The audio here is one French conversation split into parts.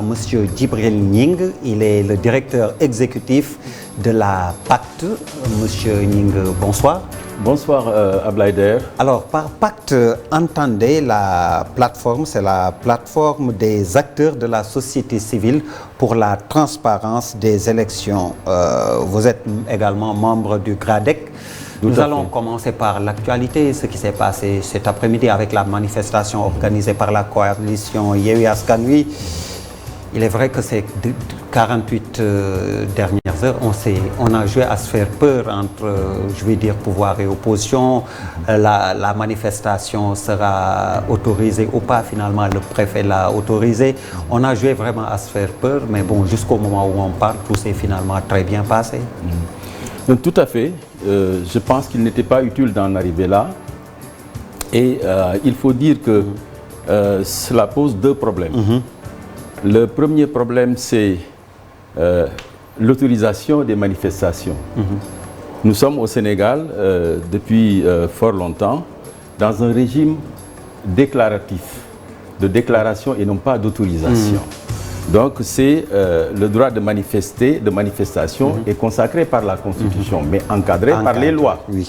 M. Djibril Ning. Il est le directeur exécutif de la Pacte. M. Ning, bonsoir. Bonsoir Ablaïder. Alors, par Pacte, entendez la plateforme, c'est la plateforme des acteurs de la société civile pour la transparence des élections. Vous êtes également membre du GRADEC. Nous allons commencer par l'actualité, ce qui s'est passé cet après-midi avec la manifestation organisée par la coalition Yewwi Askan Wi. Il est vrai que ces 48 dernières heures, on a joué à se faire peur entre, je vais dire, pouvoir et opposition. La manifestation sera autorisée ou pas, finalement, le préfet l'a autorisée. On a joué vraiment à se faire peur, mais bon, jusqu'au moment où on parle, tout s'est finalement très bien passé. Donc, tout à fait. Je pense qu'il n'était pas utile d'en arriver là. Et il faut dire que cela pose deux problèmes. Le premier problème, c'est l'autorisation des manifestations. Nous sommes au Sénégal depuis fort longtemps dans un régime déclaratif, de déclaration et non pas d'autorisation. Donc c'est le droit de manifester, de manifestation est consacré par la Constitution, mais encadré par les lois. Oui.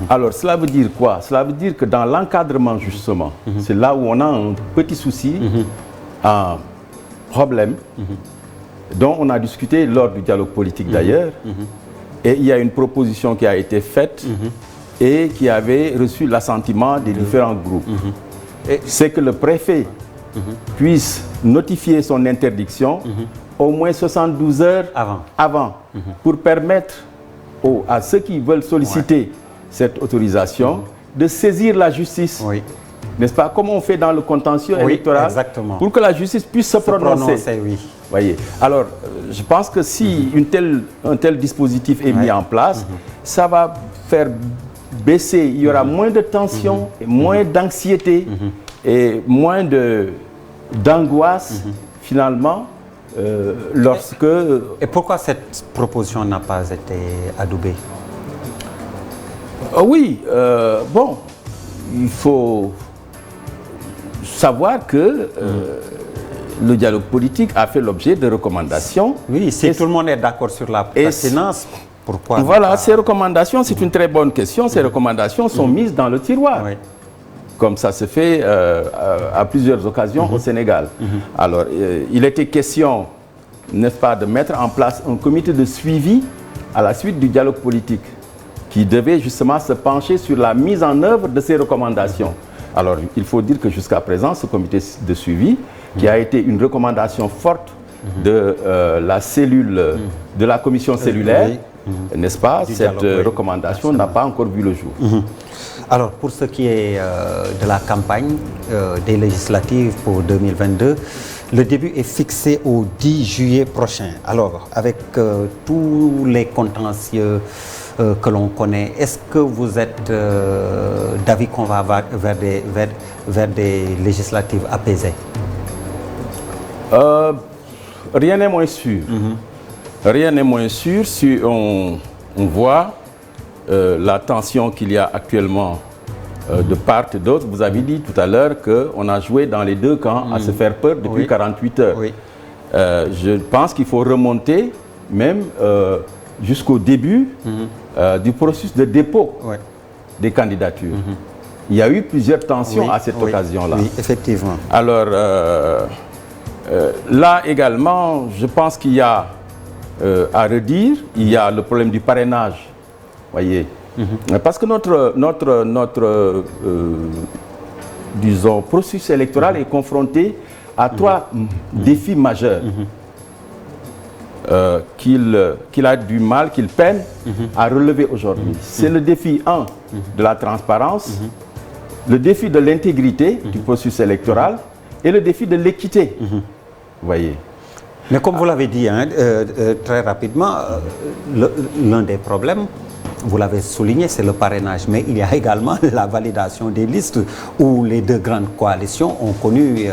Alors cela veut dire quoi? Cela veut dire que dans l'encadrement justement, c'est là où on a un petit souci, un problème dont on a discuté lors du dialogue politique d'ailleurs, et il y a une proposition qui a été faite et qui avait reçu l'assentiment des différents groupes. C'est que le préfet puisse notifier son interdiction au moins 72 heures avant pour permettre à ceux qui veulent solliciter cette autorisation de saisir la justice. N'est-ce pas? Comme on fait dans le contentieux électoral, pour que la justice puisse se prononcer. Voyez. Alors, je pense que si un tel dispositif est mis en place, ça va faire baisser, il y aura moins de tension, et moins d'anxiété et moins d'angoisse, finalement, lorsque... Et pourquoi cette proposition n'a pas été adoubée? Oui, bon, il faut savoir que le dialogue politique a fait l'objet de recommandations. Oui, si tout le monde est d'accord sur la pertinence, pourquoi? Voilà, ces recommandations, c'est une très bonne question. Ces recommandations sont mises dans le tiroir. Comme ça se fait à plusieurs occasions au Sénégal. Alors, il était question, n'est-ce pas, de mettre en place un comité de suivi à la suite du dialogue politique qui devait justement se pencher sur la mise en œuvre de ces recommandations. Alors, il faut dire que jusqu'à présent, ce comité de suivi, qui a été une recommandation forte de la cellule, de la commission cellulaire, n'est-ce pas, cette recommandation n'a pas encore vu le jour. Alors, pour ce qui est de la campagne des législatives pour 2022, le début est fixé au 10 juillet prochain. Alors, avec tous les contentieux que l'on connaît, est-ce que vous êtes d'avis qu'on va vers des législatives apaisées? Rien n'est moins sûr. Rien n'est moins sûr si on voit la tension qu'il y a actuellement de part et d'autre. Vous avez dit tout à l'heure qu'on a joué dans les deux camps à se faire peur depuis 48 heures. Je pense qu'il faut remonter même jusqu'au début du processus de dépôt des candidatures. Il y a eu plusieurs tensions à cette occasion-là. Oui, effectivement. Alors, là également, je pense qu'il y a à redire, il y a le problème du parrainage. Voyez. Parce que notre disons, processus électoral est confronté à trois défis majeurs qu'il a du mal, qu'il peine à relever aujourd'hui. C'est le défi 1 de la transparence, le défi de l'intégrité du processus électoral et le défi de l'équité. Voyez. Mais comme vous l'avez dit très rapidement, l'un des problèmes, vous l'avez souligné, c'est le parrainage. Mais il y a également la validation des listes où les deux grandes coalitions ont connu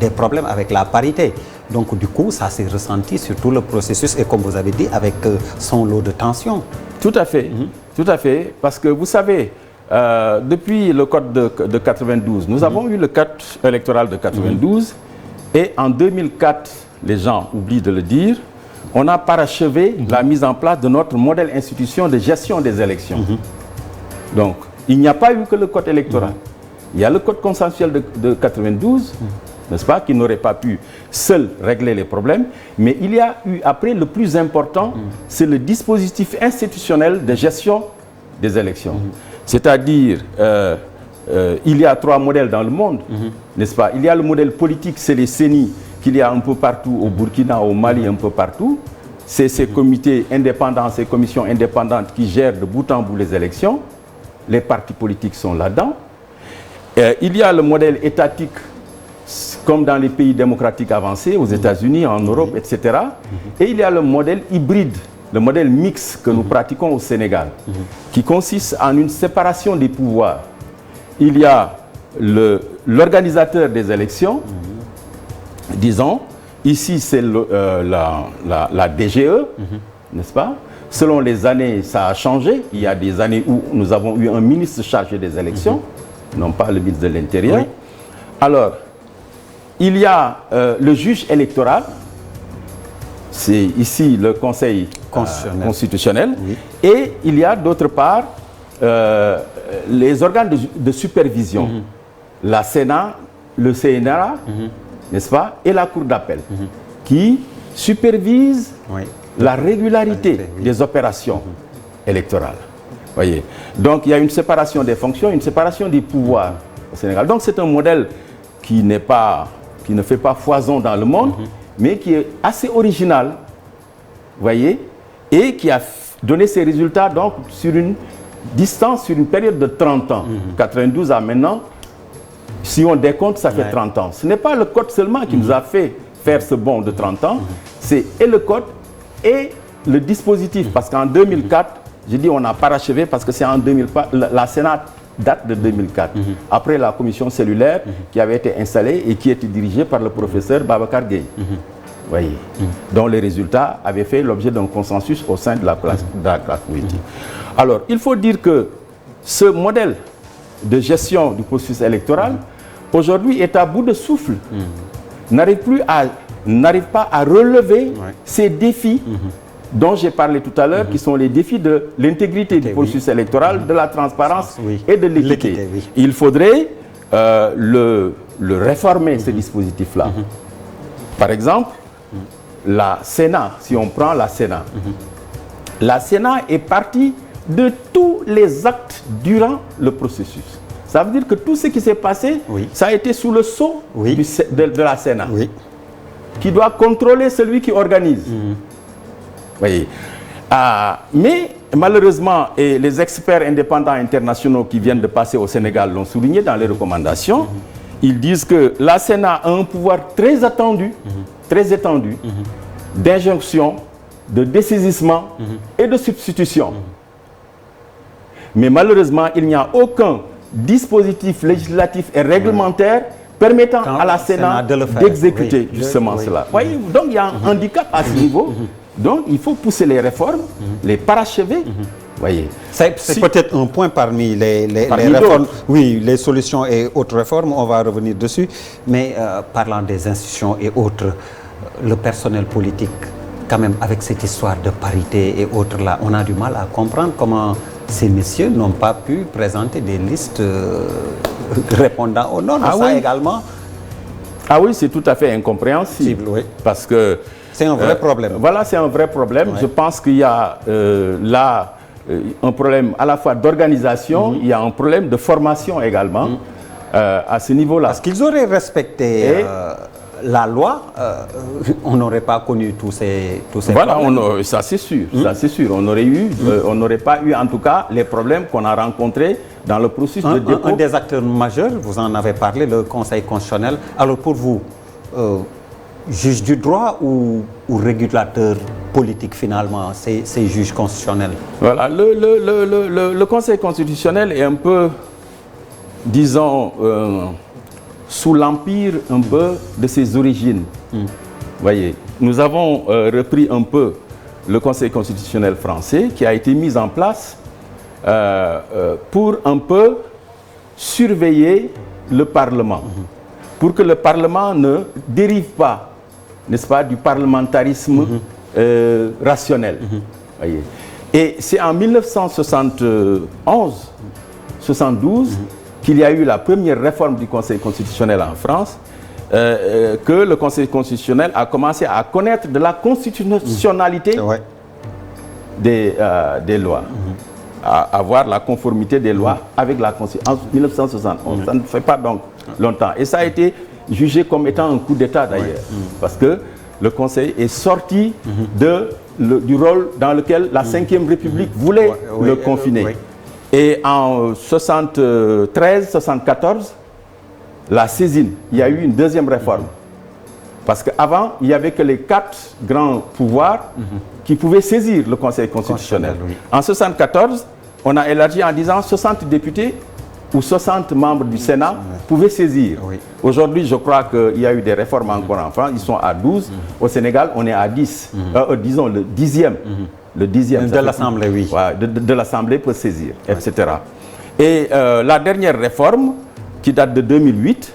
des problèmes avec la parité. Donc du coup, ça s'est ressenti sur tout le processus et comme vous avez dit, avec son lot de tensions. Tout à fait, tout à fait. Parce que vous savez, depuis le code de 92, nous avons eu le code électoral de 92 Et en 2004, les gens oublient de le dire, on a parachevé la mise en place de notre modèle institution de gestion des élections. Donc, il n'y a pas eu que le code électoral. Il y a le code consensuel de 92, n'est-ce pas, qui n'aurait pas pu seul régler les problèmes. Mais il y a eu, après, le plus important, c'est le dispositif institutionnel de gestion des élections. C'est-à-dire, il y a 3 modèles dans le monde, n'est-ce pas? Il y a le modèle politique, c'est les CENI, qu'il y a un peu partout au Burkina, au Mali, un peu partout. C'est ces comités indépendants, ces commissions indépendantes qui gèrent de bout en bout les élections. Les partis politiques sont là-dedans. Il y a le modèle étatique, comme dans les pays démocratiques avancés, aux États-Unis, en Europe, etc. Et il y a le modèle hybride, le modèle mixte que nous pratiquons au Sénégal, qui consiste en une séparation des pouvoirs. Il y a l'organisateur des élections, disons, ici c'est la DGE, n'est-ce pas? Selon les années, ça a changé. Il y a des années où nous avons eu un ministre chargé des élections, non pas le ministre de l'Intérieur. Oui. Alors, il y a le juge électoral, c'est ici le Conseil constitutionnel, oui. Et il y a d'autre part les organes de supervision, la Sénat, le CNRA, n'est-ce pas, et la Cour d'appel, qui supervise la régularité des opérations électorales. Voyez. Donc il y a une séparation des fonctions, une séparation des pouvoirs au Sénégal. Donc c'est un modèle qui ne fait pas foison dans le monde, mais qui est assez original, voyez, et qui a donné ses résultats donc sur une distance, sur une période de 30 ans. 92 à maintenant, si on décompte, ça fait 30 ans. Ce n'est pas le code seulement qui nous a fait faire ce bond de 30 ans, c'est et le code et le dispositif. Parce qu'en 2004, je dis on a parachevé parce que c'est en 2004, la Sénat date de 2004. Après la commission cellulaire qui avait été installée et qui était dirigée par le professeur Babacar Gueye. Voyez, dont les résultats avaient fait l'objet d'un consensus au sein de la classe politique. Alors, il faut dire que ce modèle de gestion du processus électoral, aujourd'hui, est à bout de souffle. N'arrive pas à relever ces défis dont j'ai parlé tout à l'heure, qui sont les défis de l'intégrité du processus électoral, de la transparence et de l'équité. Il faudrait le réformer, ce dispositif-là. Par exemple, la Sénat, si on prend la Sénat, la Sénat est partie de tous les actes durant le processus. Ça veut dire que tout ce qui s'est passé, ça a été sous le sceau de la Sénat, qui doit contrôler celui qui organise. Voyez. Mais malheureusement, et les experts indépendants internationaux qui viennent de passer au Sénégal l'ont souligné dans les recommandations, ils disent que la Sénat a un pouvoir très étendu, d'injonction, de dessaisissement et de substitution. Mais malheureusement, il n'y a aucun dispositif législatif et réglementaire permettant à la Sénat d'exécuter justement cela. Voyez, donc il y a un handicap à ce niveau. Donc il faut pousser les réformes, les parachever. Voyez. C'est peut-être un point parmi les réformes, les solutions et autres réformes, on va revenir dessus. Mais parlant des institutions et autres, le personnel politique, quand même avec cette histoire de parité et autres là, on a du mal à comprendre comment ces messieurs n'ont pas pu présenter des listes répondant aux normes. Également. Ah oui, c'est tout à fait incompréhensible. Parce que c'est un vrai problème. Voilà, c'est un vrai problème. Je pense qu'il y a là un problème à la fois d'organisation, il y a un problème de formation également à ce niveau-là. Parce qu'ils auraient respecté la loi, on n'aurait pas connu tous ces problèmes. Ça c'est sûr, ça c'est sûr. On n'aurait pas eu en tout cas les problèmes qu'on a rencontrés dans le processus de dépôt. Un des acteurs majeurs, vous en avez parlé, le Conseil constitutionnel. Alors pour vous, juge du droit ou régulateur politique finalement, ces juges constitutionnels? Voilà, le Conseil constitutionnel est un peu, disons, sous l'empire un peu de ses origines. Voyez, nous avons repris un peu le Conseil constitutionnel français qui a été mis en place pour un peu surveiller le Parlement. pour que le Parlement ne dérive pas, n'est-ce pas, du parlementarisme rationnel. Voyez. Et c'est en 1971-72 qu'il y a eu la première réforme du Conseil constitutionnel en France, que le Conseil constitutionnel a commencé à connaître de la constitutionnalité des lois, à avoir la conformité des lois avec la Constitution en 1971. Ça ne fait pas donc longtemps. Et ça a été jugé comme étant un coup d'État d'ailleurs, parce que le Conseil est sorti du rôle dans lequel la Ve République voulait le confiner. Et en 73-74, la saisine, il y a eu une deuxième réforme. Parce qu'avant, il n'y avait que les 4 grands pouvoirs qui pouvaient saisir le Conseil constitutionnel. En 74, on a élargi en disant 60 députés ou 60 membres du Sénat pouvaient saisir. Aujourd'hui, je crois qu'il y a eu des réformes encore en France, ils sont à 12. Au Sénégal, on est à 10. Disons le 10e. Le 10e. De l'Assemblée, oui. De l'Assemblée peut saisir, etc. Et la dernière réforme, qui date de 2008,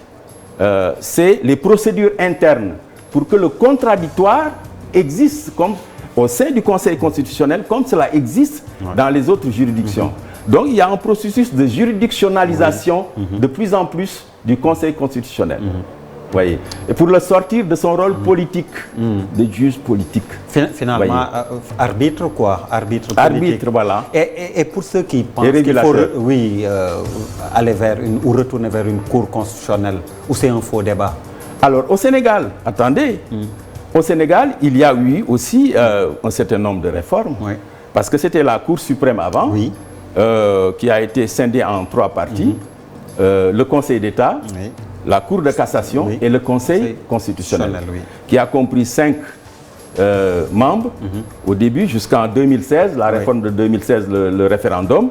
c'est les procédures internes pour que le contradictoire existe comme au sein du Conseil constitutionnel, comme cela existe dans les autres juridictions. Donc il y a un processus de juridictionnalisation de plus en plus du Conseil constitutionnel. Voyez. Et pour le sortir de son rôle politique, de juge politique. Finalement, arbitre quoi? Arbitre politique. Arbitre, voilà. Et pour ceux qui pensent qu'il faut aller vers ou retourner vers une cour constitutionnelle, ou c'est un faux débat? Alors au Sénégal, attendez, au Sénégal, il y a eu aussi un certain nombre de réformes, parce que c'était la Cour suprême avant, qui a été scindée en 3 parties, le Conseil d'État, la Cour de cassation et le Conseil constitutionnel, qui a compris 5 membres au début jusqu'en 2016, la réforme de 2016, le référendum,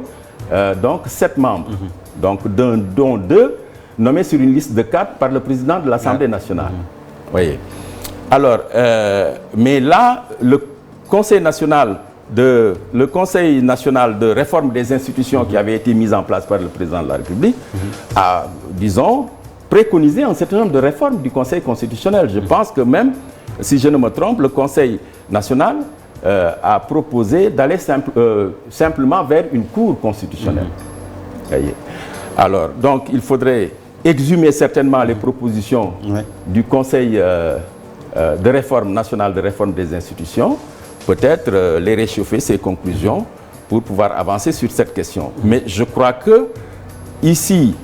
donc 7 membres, donc dont 2 nommés sur une liste de 4 par le président de l'Assemblée nationale. Voyez. Alors, mais là, le Conseil national de réforme des institutions qui avait été mis en place par le président de la République a, disons, préconisé un certain nombre de réformes du Conseil constitutionnel. Je pense que même, si je ne me trompe, le Conseil national a proposé d'aller simplement vers une Cour constitutionnelle. Alors, donc, il faudrait exhumer certainement les propositions du Conseil de réforme nationale de réforme des institutions, peut-être les réchauffer, ces conclusions, pour pouvoir avancer sur cette question. Mais je crois que, ici,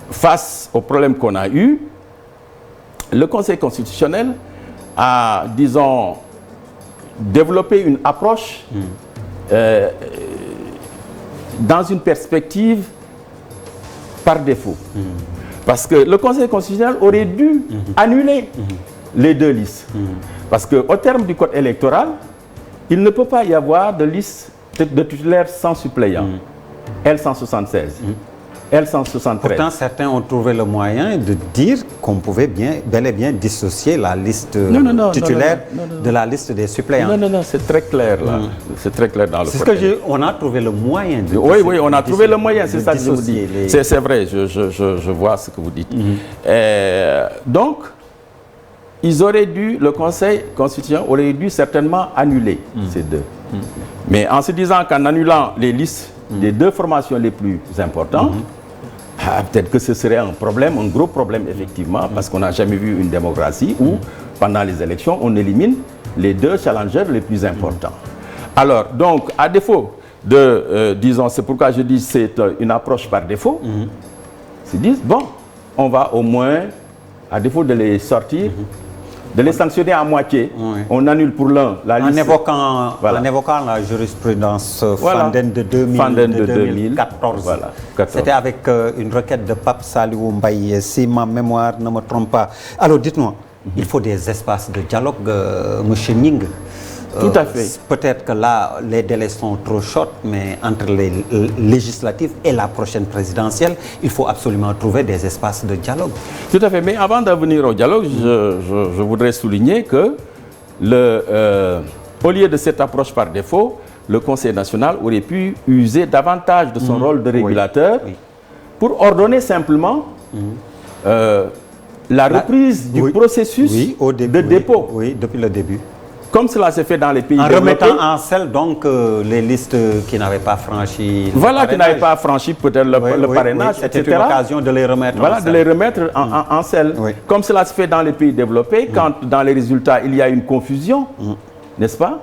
face au problème qu'on a eu, le Conseil constitutionnel a, disons, développé une approche dans une perspective par défaut. Parce que le Conseil constitutionnel aurait dû annuler les 2 listes. Parce qu'au terme du code électoral, il ne peut pas y avoir de liste de titulaires sans suppléant. L176. L173. Pourtant, certains ont trouvé le moyen de dire qu'on pouvait bel et bien dissocier la liste titulaire de la liste des suppléants. Non, c'est très clair là. C'est très clair dans le code. C'est ce que on a trouvé le moyen de Oui, on a trouvé le moyen, c'est ça que je vous dis. C'est vrai, je vois ce que vous dites. Donc, le Conseil constitutionnel aurait dû certainement annuler ces 2. Mais en se disant qu'en annulant les listes des 2 formations les plus importantes, peut-être que ce serait un problème, un gros problème effectivement, parce qu'on n'a jamais vu une démocratie où, pendant les élections, on élimine les 2 challengers les plus importants. Alors, donc, à défaut de, disons, c'est pourquoi je dis c'est une approche par défaut, ils disent, bon, on va au moins, à défaut de les sortir, de les sanctionner à moitié, on annule pour l'un la liste. En évoquant la jurisprudence Fanden de 2014. C'était avec une requête de Pape Saliou Mbaye, si ma mémoire ne me trompe pas. Alors dites-moi, il faut des espaces de dialogue, M. Ning. Tout à fait. Peut-être que là, les délais sont trop short, mais entre les législatives et la prochaine présidentielle, il faut absolument trouver des espaces de dialogue. Tout à fait. Mais avant d'en venir au dialogue, je voudrais souligner que, au lieu de cette approche par défaut, le Conseil national aurait pu user davantage de son rôle de régulateur pour ordonner simplement la reprise du processus de dépôt. Oui, depuis le début. Comme cela s'est fait dans les pays développés. En développés. remettant en selle donc les listes qui n'avaient pas franchi voilà, qui n'avaient pas franchi peut-être le parrainage, etc. C'était l'occasion de les remettre en selle. De les remettre en selle. Comme cela se fait dans les pays développés, quand dans les résultats, il y a une confusion, n'est-ce pas?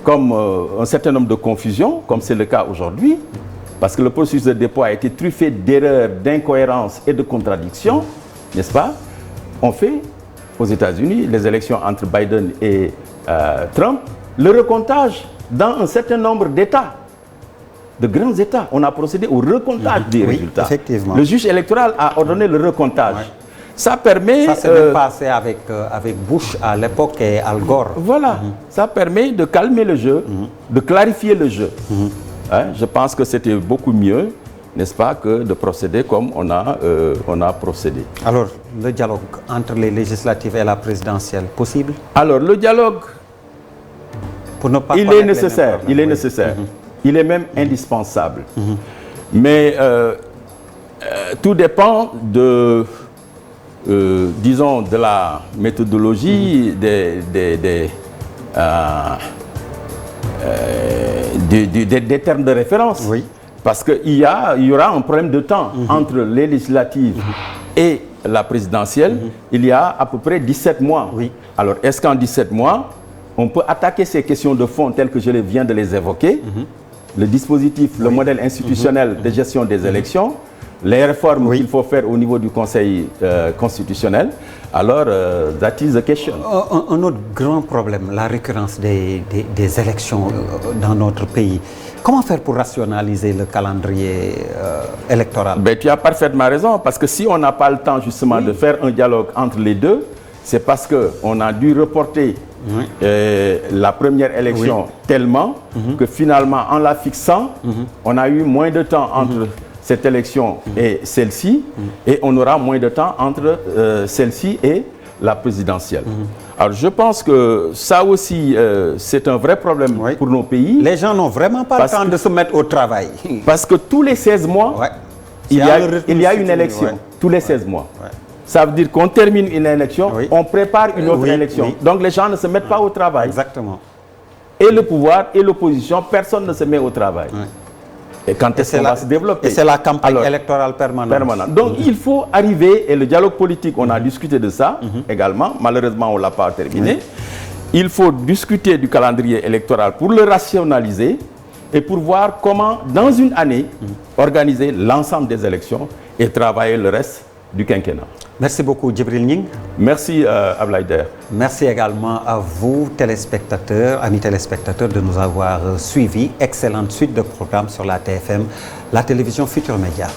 Comme un certain nombre de confusions, comme c'est le cas aujourd'hui, parce que le processus de dépôt a été truffé d'erreurs, d'incohérences et de contradictions, n'est-ce pas? On fait aux États-Unis, les élections entre Biden et Trump, le recomptage dans un certain nombre d'États, de grands États. On a procédé au recomptage des résultats. Effectivement. Le juge électoral a ordonné le recomptage. Ça permet... Ça s'est même passé avec Bush à l'époque et Al Gore. Voilà. Ça permet de calmer le jeu, de clarifier le jeu. Hein? Je pense que c'était beaucoup mieux, n'est-ce pas, que de procéder comme on a procédé. Alors, le dialogue entre les législatives et la présidentielle, possible? Alors, le dialogue, pour ne pas il est nécessaire. Il est nécessaire. Il est même indispensable. Mais tout dépend de, disons, de la méthodologie, des termes de référence. Parce qu'il y aura un problème de temps entre les législatives et la présidentielle. Il y a à peu près 17 mois. Alors, est-ce qu'en 17 mois, on peut attaquer ces questions de fond telles que je viens de les évoquer, le dispositif, le modèle institutionnel de gestion des élections, les réformes qu'il faut faire au niveau du Conseil constitutionnel? Alors, that is the question. Un autre grand problème, la récurrence des élections dans notre pays. Comment faire pour rationaliser le calendrier électoral? Ben, tu as parfaitement raison, parce que si on n'a pas le temps justement de faire un dialogue entre les deux, c'est parce qu'on a dû reporter la première élection tellement que finalement, en la fixant, on a eu moins de temps entre cette élection et celle-ci, et on aura moins de temps entre celle-ci et la présidentielle. Alors je pense que ça aussi, c'est un vrai problème pour nos pays. Les gens n'ont vraiment pas le temps de se mettre au travail. Parce que tous les 16 mois, il y a une élection. Tous les 16 mois. Ça veut dire qu'on termine une élection, on prépare une autre élection. Donc les gens ne se mettent pas au travail. Exactement. Et le pouvoir et l'opposition, personne ne se met au travail. Et quand est-ce qu'on va se développer? Et c'est la campagne électorale permanente. Donc il faut arriver, et le dialogue politique, on a discuté de ça également, malheureusement on ne l'a pas terminé. Il faut discuter du calendrier électoral pour le rationaliser et pour voir comment, dans une année, organiser l'ensemble des élections et travailler le reste du quinquennat. Merci beaucoup, Djibril Gning. Merci, Ablaye Der. Merci également à vous, téléspectateurs, amis téléspectateurs, de nous avoir suivis. Excellente suite de programmes sur la TFM, la télévision Futur Média.